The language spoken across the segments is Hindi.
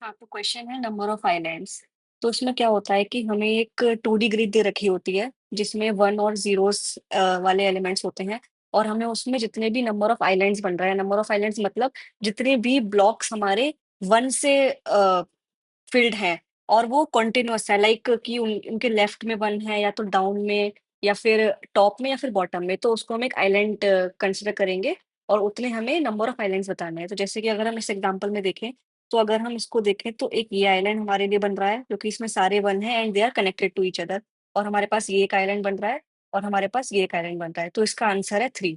हाँ, तो क्वेश्चन है नंबर ऑफ आइलैंड्स। तो इसमें क्या होता है कि हमें एक 2D ग्रिड दे रखी होती है, जिसमें 1 और ज़ीरोस वाले एलिमेंट्स होते हैं और हमें उसमें जितने भी नंबर ऑफ आइलैंड्स बन रहा है, नंबर ऑफ आइलैंड्स मतलब जितने भी ब्लॉक्स हमारे 1 से फ़ील्ड हैं और वो कंटीन्यूअस है लाइक कि उनके लेफ्ट में 1 है या तो डाउन में या फिर टॉप में या फिर बॉटम में, तो उसको हम एक आइलैंड कंसीडर करेंगे और उतने हमें नंबर ऑफ आइलैंड्स बताने हैं। तो जैसे कि अगर हम इस एग्ज़ाम्पल में देखें, तो अगर हम इसको देखें तो एक ये आइलैंड हमारे लिए बन रहा है, जो कि इसमें सारे 1 हैं and they are connected to each other और हमारे पास ये एक आइलैंड बन रहा है और हमारे पास ये एक आइलैंड बन रहा है। तो इसका आंसर है 3।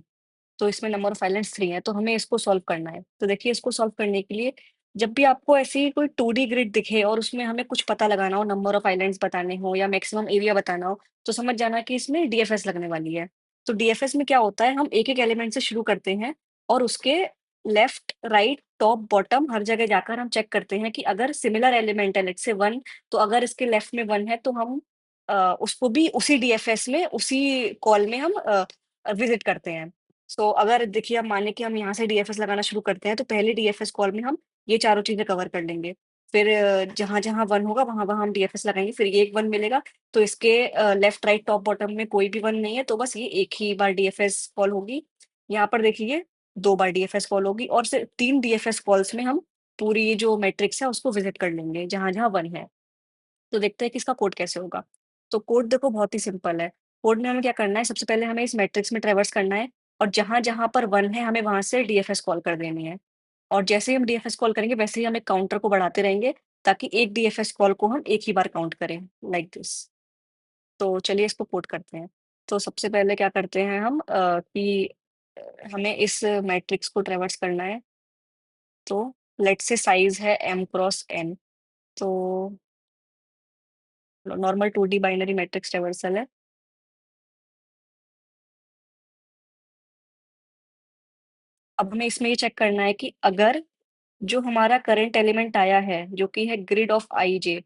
तो इसमें नंबर ऑफ आइलैंड्स 3 है, तो हमें इसको सॉल्व करना है। तो देखिए इसको सॉल्व करने के लिए जब भी आपको ऐसी कोई 2D ग्रिड दिखे और उसमें हमें कुछ पता लगाना हो, नंबर ऑफ आइलैंड्स बताने हो या मैक्सिमम एरिया बताना हो, तो समझ जाना कि इसमें डीएफएस लगने वाली है। तो डीएफएस में क्या होता है, हम एक-एक एलिमेंट से शुरू करते हैं और उसके लेफ्ट, राइट, टॉप, बॉटम हर जगह जाकर हम चेक करते हैं कि अगर सिमिलर एलिमेंट है लेट्स से 1, तो अगर इसके लेफ्ट में 1 है तो हम उसको भी उसी डीएफएस में, उसी कॉल में हम विज़िट करते हैं। सो अगर देखिए अब मानिए कि हम यहाँ से डीएफएस लगाना शुरू करते हैं, तो पहले डीएफएस कॉल में हम ये चारों चीज़ें कवर कर लेंगे। फिर जहाँ-जहाँ 1 होगा वहाँ-वहाँ हम डीएफएस लगाएँगे, फिर ये एक 1 मिलेगा, तो इसके लेफ्ट, राइट, टॉप, बॉटम में कोई भी 1 नहीं है, तो बस ये एक ही बार डीएफएस कॉल होगी। यहाँ पर देखिए 2 बार डीएफएस कॉल होगी और सिर्फ 3 डीएफएस कॉल्स में हम पूरी ये जो मैट्रिक्स है उसको विज़िट कर लेंगे, जहाँ-जहाँ 1 है। तो देखते हैं कि इसका कोड कैसे होगा। तो कोड देखो बहुत ही सिंपल है। कोड में हमें क्या करना है, सबसे पहले हमें इस मैट्रिक्स में ट्रैवर्स करना है और जहाँ-जहाँ पर 1 है, हमें वहाँ से डीएफएस कॉल कर देनी है। और जैसे ही हम डीएफएस कॉल करेंगे, वैसे ही हम एक काउंटर को बढ़ाते रहेंगे, ताकि एक डीएफएस कॉल को हम एक ही बार काउंट करें, लाइक दिस। तो चलिए इसको कोड करते हैं। तो सबसे पहले क्या करते हैं हम कि हमें इस मैट्रिक्स को ट्रैवर्स करना है। तो लेट्स से साइज़ है m क्रॉस n। तो normal 2D binary matrix traversal है। अब हमें इसमें ये चेक करना है कि अगर जो हमारा करंट एलिमेंट आया है, जो कि है ग्रिड ऑफ आईजे,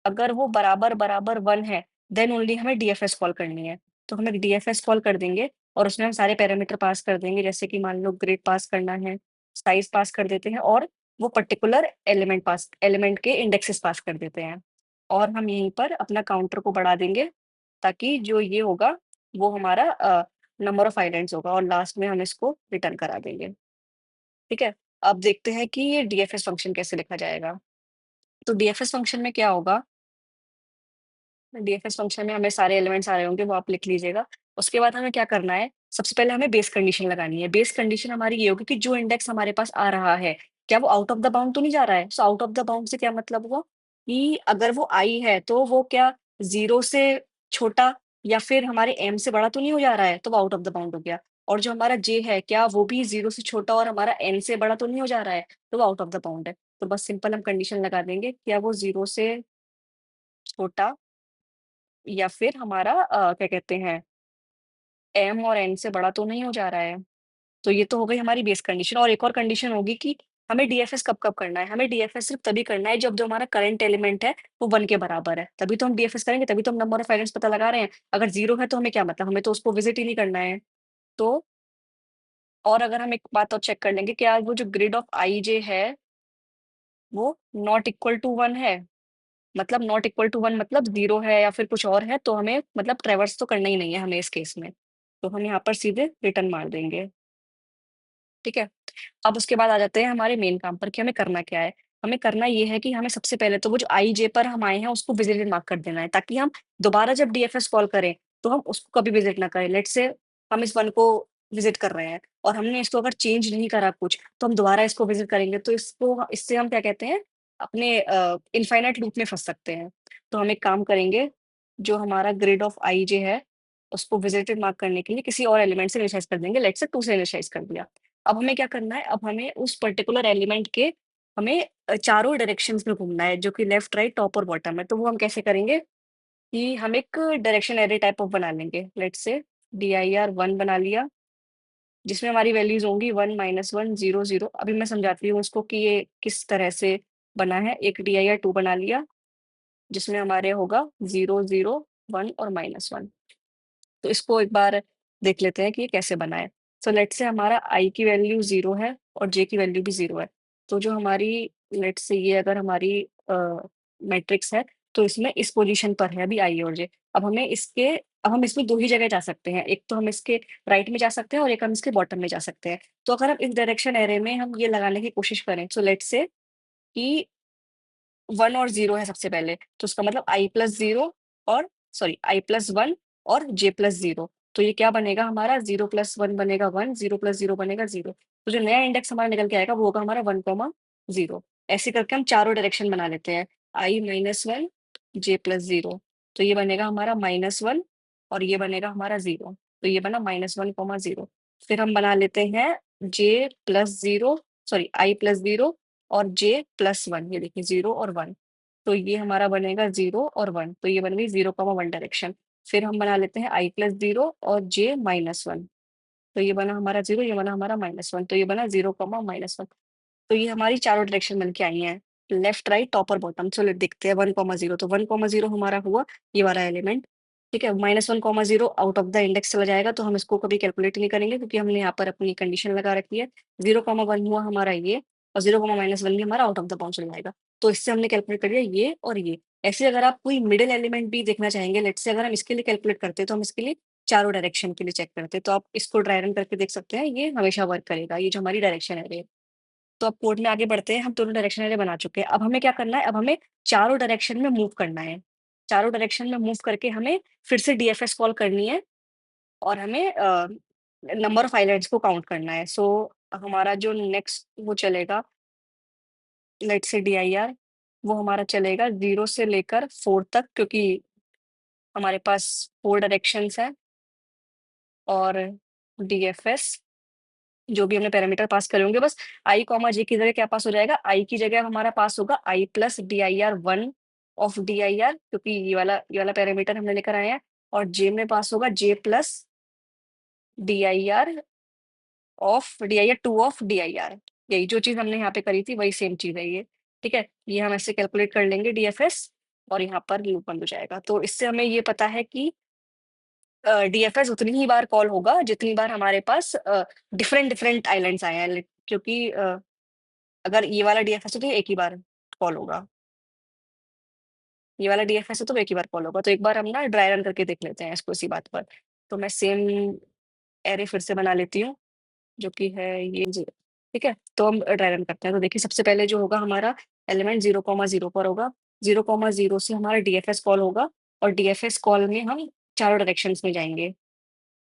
अगर वो बराबर-बराबर 1 है, देन ओनली हमें डीएफएस कॉल करनी है। तो हम एक डीएफएस कॉल कर देंगे और उसमें हम सारे पैरामीटर पास कर देंगे, जैसे कि मान लो ग्रिड पास करना है, साइज़ पास कर देते हैं और वो पर्टिकुलर एलिमेंट के इंडेक्सेस पास कर देते हैं। और हम यहीं पर अपना काउंटर को बढ़ा देंगे, ताकि जो ये होगा, वो हमारा नंबर ऑफ आइलैंड्स होगा और लास्ट में हम इसको रिटर्न करा देंगे। ठीक है? अब देखते हैं कि ये डीएफएस फ़ंक्शन कैसे लिखा जाएगा। तो डीएफएस फ़ंक्शन में क्या होगा, डीएफएस फ़ंक्शन में हमें सारे एलिमेंट्स आ रहे होंगे, वो आप लिख लीजिएगा। उसके बाद हमें क्या करना है, सबसे पहले हमें बेस कंडीशन लगानी है। बेस कंडीशन हमारी ये होगी कि जो इंडेक्स हमारे पास आ रहा है, क्या वो आउट ऑफ द बाउंड तो नहीं जा रहा है? So out of the bound से क्या मतलब हुआ कि अगर वो आई है, तो वो क्या 0 से छोटा या फिर हमारे एम से बड़ा तो नहीं हो जा रहा है, तो वो आउट ऑफ द बाउंड हो गया। और जो हमारा जे है, क्या वो भी 0 से छोटा और हमारा एन से बड़ा तो नहीं हो जा रहा है, तो वो आउट ऑफ द बाउंड है। तो बस सिंपल हम कंडीशन लगा देंगे, क्या वो 0 से छोटा या फिर हमारा क्या कहते हैं, एम और एन से बड़ा तो नहीं हो जा रहा है। तो ये तो हो गई हमारी बेस कंडीशन और एक और कंडीशन होगी कि हमें डीएफएस कब-कब करना है। हमें डीएफएस सिर्फ़ तभी करना है जब जो हमारा करंट एलिमेंट है वो 1 के बराबर है। तभी तो हम डीएफएस करेंगे, तभी तो हम नंबर ऑफ आइलैंड्स पता लगा रहे हैं। अगर 0 है तो हमें क्या मतलब, हमें तो उसको विज़िट ही नहीं करना है। तो और अगर हम एक बात और चेक कर लेंगे, क्या वो जो ग्रिड ऑफ आईजे है, वो नॉट इक्वल टू 1 है? मतलब नॉट इक्वल टू 1 मतलब 0 है या फिर कुछ और है, तो हमें मतलब ट्रैवर्स तो करना ही नहीं है हमें इस केस में। तो हम यहाँ पर सीधे रिटर्न मार देंगे, ठीक है? अब उसके बाद आ जाते हैं हमारे मेन काम पर कि हमें करना क्या है। हमें करना ये है कि हमें सबसे पहले तो वो जो आईजे पर हम आए हैं उसको विज़िटेड मार्क कर देना है, ताकि हम दोबारा जब डीएफएस कॉल करें, तो हम उसको कभी विज़िट ना करें। लेट्स से हम इस 1 को विज़िट कर रहे हैं और हमने इसको अगर चेंज नहीं करा कुछ, तो हम दोबारा इसको विज़िट करेंगे, तो इससे हम क्या कहते हैं, अपने इनफाइनाइट लूप में फँस सकते हैं। तो हम एक काम करेंगे, जो हमारा ग्रिड ऑफ आईजे है, उसको विज़िटेड मार्क करने के लिए किसी और एलिमेंट से इनिशियलाइज़ कर देंगे, लेट्स से 2 से इनिशियलाइज़ कर दिया। अब हमें क्या करना है, अब हमें उस पर्टिकुलर एलिमेंट के हमें चारों डायरेक्शंस में घूमना है, जो कि लेफ्ट, राइट, टॉप और बॉटम है। तो वो हम कैसे करेंगे कि हम एक डायरेक्शन एरे टाइप ऑफ बना लेंगे। लेट्स से dir 1 बना लिया, जिसमें हमारी वैल्यूज़ होंगी 1, -1, 0, 0। अभी मैं समझाती हूँ उसको कि ये किस तरह से बना है। एक dir 2 बना लिया, जिसमें हमारे होगा 0, 0, 1 और -1। तो इसको एक बार देख लेते हैं कि ये कैसे बना है। सो लेट्स से हमारा i की वैल्यू 0 है और j की वैल्यू भी 0 है। तो जो हमारी लेट्स से ये अगर हमारी मैट्रिक्स है, तो इसमें इस पोज़ीशन पर है अभी आई और जे। अब हम इसमें 2 ही जगह जा सकते हैं। एक तो हम इसके राइट में जा सकते हैं और एक हम इसके बॉटम में जा सकते हैं। तो अगर हम इस डायरेक्शन एरे में हम ये लगाने की कोशिश करें, सो लेट्स से कि 1 और 0 है सबसे पहले, तो उसका मतलब i प्लस 0 और सॉरी i प्लस 1 और j प्लस 0। तो ये क्या बनेगा हमारा 0 प्लस 1 बनेगा 1, 0 प्लस 0 बनेगा 0। तो जो नया इंडेक्स हमारा निकल के आएगा वो होगा हमारा 1, 0। ऐसे करके हम चारों डायरेक्शन बना लेते हैं। i minus 1 j plus 0। तो ये बनेगा हमारा -1 और ये बनेगा हमारा 0। तो ये बना -1, 0। फिर हम बना लेते हैं j plus 0 sorry i plus 0 और j प्लस 1। ये देखिए 0 और 1। तो ये हमारा बनेगा 0 और 1। तो ये बन गई 0, 1 डायरेक्शन। फिर हम बना लेते हैं i प्लस 0 और j माइनस 1। तो ये बना हमारा 0, ये बना हमारा -1। तो ये बना 0, -1। तो ये हमारी चारों डायरेक्शन बन के आई हैं, लेफ्ट, राइट, टॉप और बॉटम। चलो देखते हैं 1, 0। तो 1, 0 हमारा हुआ ये वाला एलिमेंट, ठीक है। -1, 0 आउट ऑफ द इंडेक्स चला जाएगा, तो हम इसको कभी कैलकुलेट नहीं करेंगे क्योंकि हमने यहाँ पर अपनी कंडीशन लगा रखी है। 0, 1 हुआ हमारा ये, और 0, -1 भी हमारा आउट ऑफ द बाउंड चला जाएगा। तो इससे हमने कैलकुलेट कर लिया ये और ये। ऐसे अगर आप कोई मिडिल एलिमेंट भी देखना चाहेंगे, लेट्स से अगर हम इसके लिए कैलकुलेट करते हैं, तो हम इसके लिए चारों डायरेक्शन के लिए चेक करते हैं। तो आप इसको ड्राई रन करके देख सकते हैं, ये हमेशा वर्क करेगा, ये जो हमारी डायरेक्शन है। तो अब कोड में आगे बढ़ते हैं, हम दोनों डायरेक्शन वाले बना चुके हैं। अब हमें क्या करना है, अब हमें चारों डायरेक्शन में मूव करना है। चारों डायरेक्शन में मूव करके हमें फिर से डीएफएस कॉल करनी है और हमें नंबर ऑफ आइलैंड्स को काउंट करना है। सो हमारा जो नेक्स्ट वो चलेगा, लेट्स से डीआईआर, वो हमारा चलेगा 0 से लेकर 4 तक, क्योंकि हमारे पास 4 डायरेक्शंस हैं। और डीएफएस जो भी हमने पैरामीटर पास करे होंगे, बस आई कॉमा जे की जगह क्या पास हो जाएगा, आई की जगह हमारा पास होगा I plus D I R 1 of D I R, क्योंकि ये वाला पैरामीटर हमने लेकर आए हैं। और जे में पास होगा J plus D I R of D I R 2 of D I R. यही जो चीज हमने यहाँ पे करी थी वही सेम चीज है ये, ठीक है। ये हम ऐसे कैलकुलेट कर लेंगे डीएफएस, और यहाँ पर लूप बंद हो जाएगा। तो इससे हमें ये पता है कि डीएफएस उतनी ही बार कॉल होगा जितनी बार हमारे पास डिफरेंट डिफरेंट आइलैंड्स आए हैं, क्योंकि अगर ये वाला डीएफएस है तो ये एक ही बार कॉल होगा, ये वाला डीएफएस है तो वो एक ही बार कॉल होगा। तो एक बार हम ना ड्राई रन करके देख लेते हैं इसको इसी बात पर। तो मैं सेम एरे फिर से बना लेती हूँ, जो कि है ये 0, ठीक है। तो हम ड्राई रन करते हैं। तो देखिए सबसे पहले जो होगा हमारा एलिमेंट 0, 0 पर होगा। 0, 0 से हमारा डीएफएस कॉल होगा, और डीएफएस कॉल में हम चारों डायरेक्शंस में जाएंगे,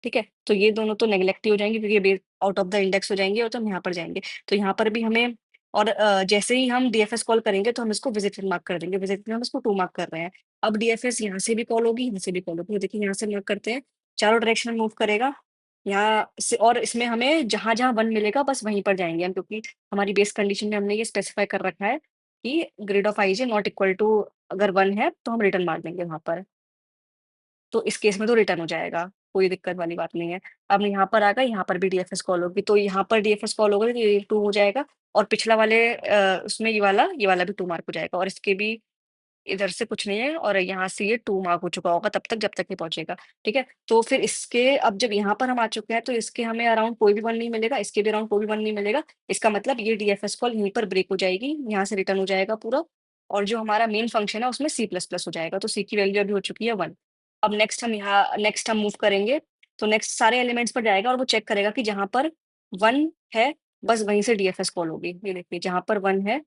ठीक है। तो ये दोनों तो नेग्लेक्ट ही हो जाएंगे क्योंकि ये आउट ऑफ द इंडेक्स हो जाएंगे, और तो हम यहाँ पर जाएंगे। तो यहाँ पर भी हमें, और जैसे ही हम डीएफएस कॉल करेंगे तो हम इसको विजिटेड मार्क कर देंगे। विजिट में हम इसको 2 मार्क कर रहे हैं। अब डीएफएस यहाँ से भी कॉल होगी, यहाँ से भी कॉल होगी। तो देखिए यहाँ से मार्क करते हैं, चारों डायरेक्शन में मूव करेगा यहाँ से, और इसमें हमें जहां जहां 1 मिलेगा बस वहीं पर जाएंगे हम, क्योंकि हमारी बेस कंडीशन में हमने ये स्पेसिफाई कर रखा है कि grid of I J not equal to, अगर 1 है तो हम रिटर्न मार देंगे वहां पर। तो इस केस में तो रिटर्न हो जाएगा, कोई दिक्कत वाली बात नहीं है। अब यहाँ पर आ गए, यहाँ पर भी डीएफएस कॉल होगी, तो यहाँ पर डीएफएस कॉल होगा तो ये 2 हो जाएगा, और पिछला वाले उसमें ये वाला भी 2 मार्क हो जाएगा, और इसके भी इधर से कुछ नहीं है, और यहाँ से ये 2 मार्क हो चुका होगा तब तक जब तक ये पहुंचेगा, ठीक है। तो फिर इसके, अब जब यहाँ पर हम आ चुके हैं तो इसके हमें अराउंड कोई भी 1 नहीं मिलेगा, इसके भी अराउंड कोई भी 1 नहीं मिलेगा। इसका मतलब ये डीएफएस कॉल यहीं पर ब्रेक हो जाएगी, यहाँ से रिटर्न हो जाएगा पूरा, और जो हमारा मेन फंक्शन है उसमें सी प्लस प्लस हो जाएगा। तो सी की वैल्यू अभी हो चुकी है 1। अब नेक्स्ट हम मूव करेंगे, तो नेक्स्ट सारे एलिमेंट्स पर जाएगा और वो चेक करेगा कि जहाँ पर 1 है बस वहीं से डीएफएस कॉल होगी। ये देखिए जहाँ पर 1 है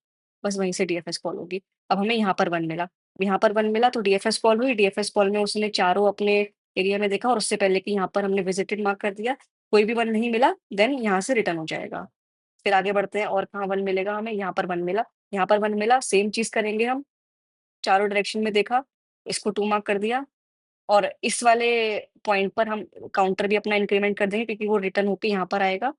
बस वहीं से डीएफएस कॉल होगी। अब हमें यहाँ पर 1 मिला, यहाँ पर 1 मिला तो डीएफएस कॉल हुई। डीएफएस कॉल में उसने चारों अपने एरिया में देखा, और उससे पहले कि यहाँ पर हमने विजिटेड मार्क कर दिया, कोई भी 1 नहीं मिला, देन यहाँ से रिटर्न हो जाएगा। फिर आगे बढ़ते हैं, और कहाँ 1 मिलेगा हमें, यहाँ पर 1 मिला, यहाँ पर 1 मिला, सेम चीज करेंगे हम। चारों डायरेक्शन में देखा, इसको 2 मार्क कर दिया, और इस वाले पॉइंट पर हम काउंटर भी अपना इंक्रीमेंट कर देंगे क्योंकि वो रिटर्न होके यहाँ पर आएगा।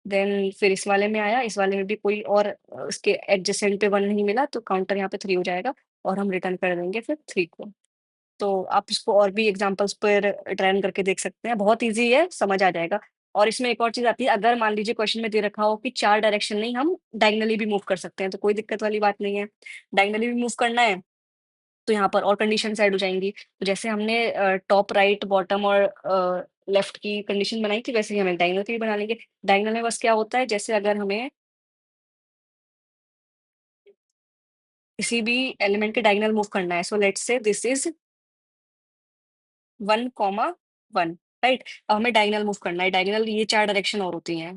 देन फिर इस वाले में आया, इस वाले में भी कोई और उसके एडजेसेंट पे 1 नहीं मिला, तो काउंटर यहाँ पे 3 हो जाएगा, और हम रिटर्न कर देंगे फिर 3 को। तो आप इसको और भी एग्जांपल्स पर ट्राई करके देख सकते हैं, बहुत ईज़ी है, समझ आ जाएगा। और इसमें एक और चीज़ आती है, अगर मान लीजिए क्वेश्चन में दे रखा हो कि 4 डायरेक्शन नहीं, हम डायगोनली भी मूव कर सकते हैं, तो कोई दिक्कत वाली बात नहीं है। डायगोनली भी मूव करना है, तो यहाँ पर और कंडीशंस ऐड हो जाएँगी। तो जैसे हमने टॉप, राइट, बॉटम और लेफ्ट की कंडीशन बनाई थी, वैसे ही हमें डायगोनल की भी बना लेंगे। डायगोनल में बस क्या होता है, जैसे अगर हमें किसी भी एलिमेंट के डायगोनल मूव करना है। So let's say this is 1, 1, right? अब हमें डायगोनल मूव करना है। डायगोनल ये 4 डायरेक्शन और होती हैं,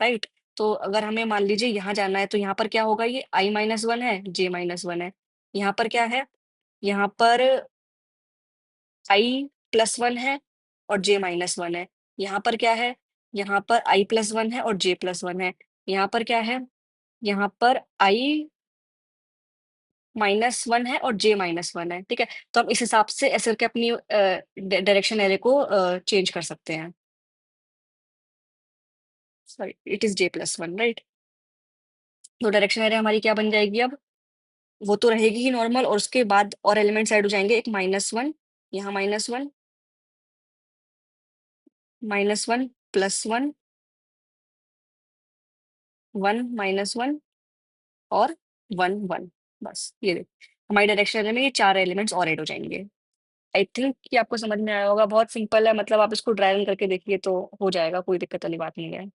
राइट? तो अगर हमें मान लीजिए यहाँ जाना है, तो यहाँ पर क्या होगा, ये i-1 है, j-1 है। यहाँ पर क्या है? यहाँ पर i+1 है और j-1 है। यहाँ पर क्या है? यहाँ पर i+1 है और j+1 है। यहाँ पर क्या है? यहाँ पर i-1 है और j-1 है, ठीक है? तो हम इस हिसाब से ऐसे करके अपनी डायरेक्शन एरे को चेंज कर सकते हैं। Sorry, it is j+1, right? तो डायरेक्शन एरे हमारी क्या बन जाएगी अब? वो तो रहेगी ही नॉर्मल, और उसके बाद और एलिमेंट्स ऐड हो जाएँगे। एक -1, यहाँ -1, -1, +1, 1, -1 और 1, 1। बस ये देखिए, हमारी डायरेक्शन एरे में ये 4 एलिमेंट्स और ऐड हो जाएँगे। आई थिंक कि आपको समझ में आया होगा, बहुत सिंपल है, मतलब आप इसको ड्राई रन करके देखिए तो हो जाएगा, कोई दिक्कत वाली बात नहीं है।